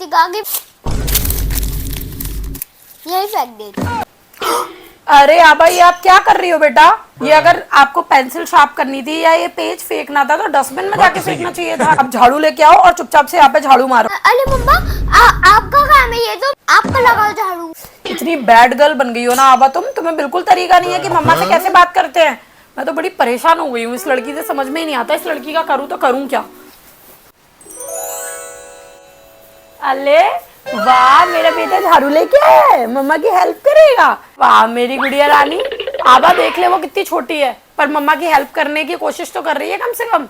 Lipstick आ गई, यही फेंक देती। अरे आबा ये आप क्या कर रही हो बेटा? ये अगर आपको पेंसिल शार्प करनी थी या ये पेज फेंकना था तो डस्टबिन में जाके फेंकना चाहिए था। अब झाड़ू लेके आओ और चुपचाप से यहाँ पे झाड़ू मारो। अरे मम्मा आपका काम है ये, तो आपका लगाओ झाड़ू। इतनी बैड गर्ल बन गई हो ना आबा तुम्हें बिल्कुल तरीका नहीं है कि मम्मा से कैसे बात करते हैं। मैं तो बड़ी परेशान हो गई हूँ इस लड़की से, समझ में ही नहीं आता इस लड़की का करूँ तो करूँ क्या। अले वाह, मेरा बेटा झाड़ू लेके आया है, मम्मा की हेल्प करेगा। वाह मेरी गुड़िया रानी। आबा देख ले वो कितनी छोटी है पर मम्मा की हेल्प करने की कोशिश तो कर रही है कम से कम।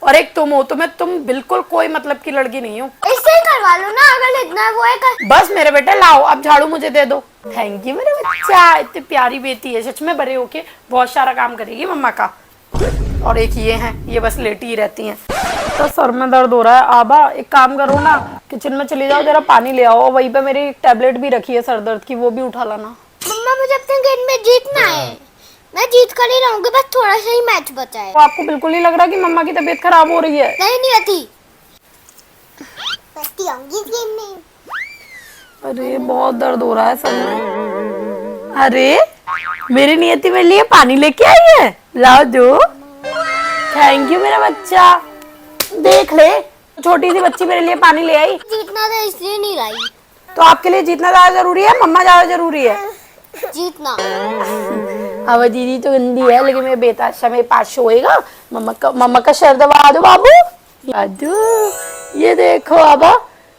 और एक तुम हो, तुम बिल्कुल कोई मतलब की लड़की नहीं हो। इससे ही करवा लो ना, अगर इतना वो है कर। बस मेरे बेटे लाओ अब झाड़ू मुझे दे दो। थैंक यू मेरे बच्चा, इतनी प्यारी बेटी है सच में, बड़े होके बहुत सारा काम करेगी मम्मा का। और एक ये है, ये बस लेटी ही रहती हैं। तो सर में दर्द हो रहा है आबा, एक काम करो ना, किचन में चली जाओ, जरा पानी ले आओ, वहीं पे मेरी टैबलेट भी रखी है सर दर्द की, वो भी उठा लाना। मम्मा मुझे अपने गेम में जीतना है, मैं जीत कर ही रहूंगी, बस थोड़ा सा ही मैच बचा है। तो आपको बिल्कुल नहीं लग रहा कि मम्मा की तबीयत खराब हो रही है? नहीं आती, बचती आऊंगी इस गेम में। अरे बहुत दर्द हो रहा है सर में। अरे मेरी नियति मेरे लिए पानी लेके आई है, लाओ दो। थैंक यू मेरा बच्चा। देख ले छोटी सी बच्ची मेरे लिए पानी ले आई। जीतना था इसलिए नहीं लाई। तो आपके लिए जीतना ज्यादा जरूरी है मम्मा ज्यादा जरूरी है? जीतना। अब दीदी तो गंदी है लेकिन मेरे बेटा अच्छा मेरे पास सोएगा। मम्मा का सर दबा दो बाबू। दादू ये देखो आबा,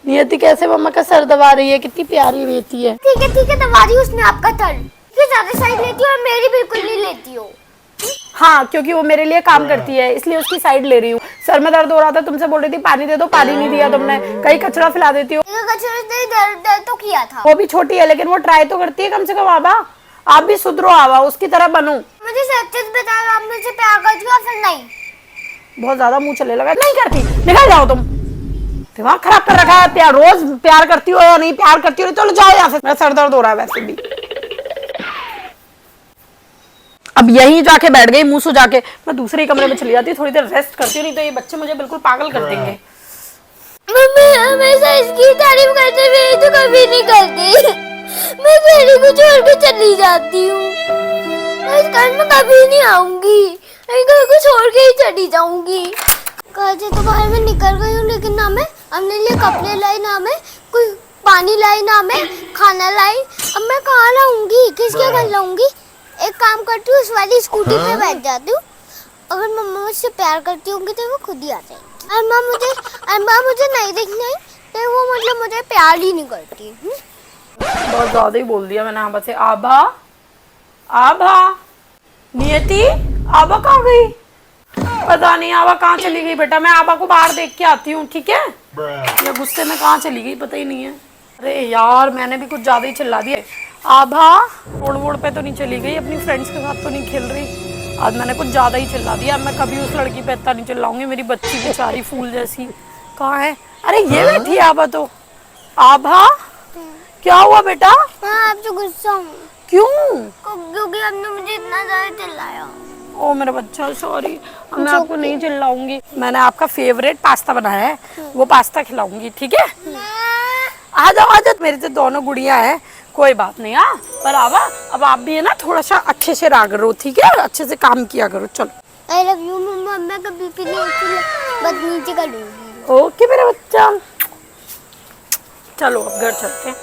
नियति कैसे मम्मा का सर दबा रही है, कितनी प्यारी बेटी है। ठीक है दबा दी उसने आपका सर। फिर ज्यादा साइड लेती हो और मेरी बिल्कुल नहीं लेती हो। हाँ क्योंकि वो मेरे लिए काम करती है इसलिए उसकी साइड ले रही हूँ। सर में दर्द हो रहा था, तुमसे बोल रही थी पानी दे दो, पानी नहीं दिया तुमने। कहीं कचरा फैला देती हो। कचरा दर्द तो किया था। वो भी छोटी है लेकिन वो ट्राई तो करती है कम से कम। आबा आप भी सुधरो, आबा उसकी तरह बनो। मुझे सच बताओ, आप मुझसे प्यार करती हो फिर नहीं? बहुत ज्यादा मुंह चले लगा। नहीं करती, निकल जाओ तुम, दिमाग खराब कर रखा है। प्यार रोज प्यार करती हो या नहीं प्यार करती हो? चलो जाओ यहाँ से, मेरा सर दर्द हो रहा है वैसे भी। अब यहीं जाके बैठ गई मुंह सुजा के। मैं दूसरे कमरे में चली जाती हूँ, थोड़ी देर रेस्ट करती हूँ, नहीं तो ये बच्चे मुझे बिल्कुल पागल कर देंगे। मम्मी हमेशा इसकी तारीफ करते हुए तो कभी नहीं करती। मैं तेरी को छोड़ के चली जाती हूँ, मैं इस घर में कभी नहीं आऊंगी, मैं घर को छोड़ के ही चली जाऊंगी। कल से तो बाहर में निकल गई हूँ लेकिन ना मैं अपने लिए कपड़े लाई, ना मैं कोई पानी लाई, ना मैं खाना लाई। अब मैं कहाँ लाऊंगी, किसके घर लाऊंगी? एक काम करती हूँ, उस वाली स्कूटी पे बैठ जाती हूँ। अगर मम्मा मुझसे प्यार करती होंगी तो वो खुद ही आ जाएगी। अम्मा मुझे नहीं देखना है तो वो मतलब मुझे प्यार ही नहीं करती। बहुत ज्यादा ही बोल दिया मैंने आबा से। आबा आबा नियति आबा कहाँ गई? पता नहीं आबा कहाँ चली गई। बेटा मैं आबा को बाहर देख के आती हूँ, ठीक है? ये गुस्से में कहाँ चली गई पता ही नहीं है। अरे यार मैंने भी कुछ ज्यादा ही चिल्ला दिया। आभा रोड वोड पे तो नहीं चली गई, अपनी फ्रेंड्स के साथ तो नहीं खेल रही? आज मैंने कुछ ज्यादा ही चिल्ला दिया। मैं कभी उस लड़की पे इतना नहीं चिल्लाऊंगी। मेरी बच्ची बेचारी फूल जैसी कहाँ है? अरे ये बैठी आभा तो। आभा क्या हुआ बेटा? हाँ आपसे गुस्सा हूँ। क्यों? क्योंकि आपने मुझे इतना ज्यादा चिल्लाया। ओ मेरा बच्चा सॉरी, मैं आपको नहीं चिल्लाऊंगी। मैंने आपका फेवरेट पास्ता बनाया है, वो पास्ता खिलाऊंगी, ठीक है? आ जाओ मेरे तो दोनों गुड़िया है, कोई बात नहीं। हाँ पर आवा अब आप भी है ना थोड़ा सा अच्छे से रहा करो, ठीक है? अच्छे से काम किया करो। चलो आई लव यू मम्मा, मैं कभी भी नहीं बदतमीजी करूंगी। ओके मेरा बच्चा, चलो अब घर चलते हैं।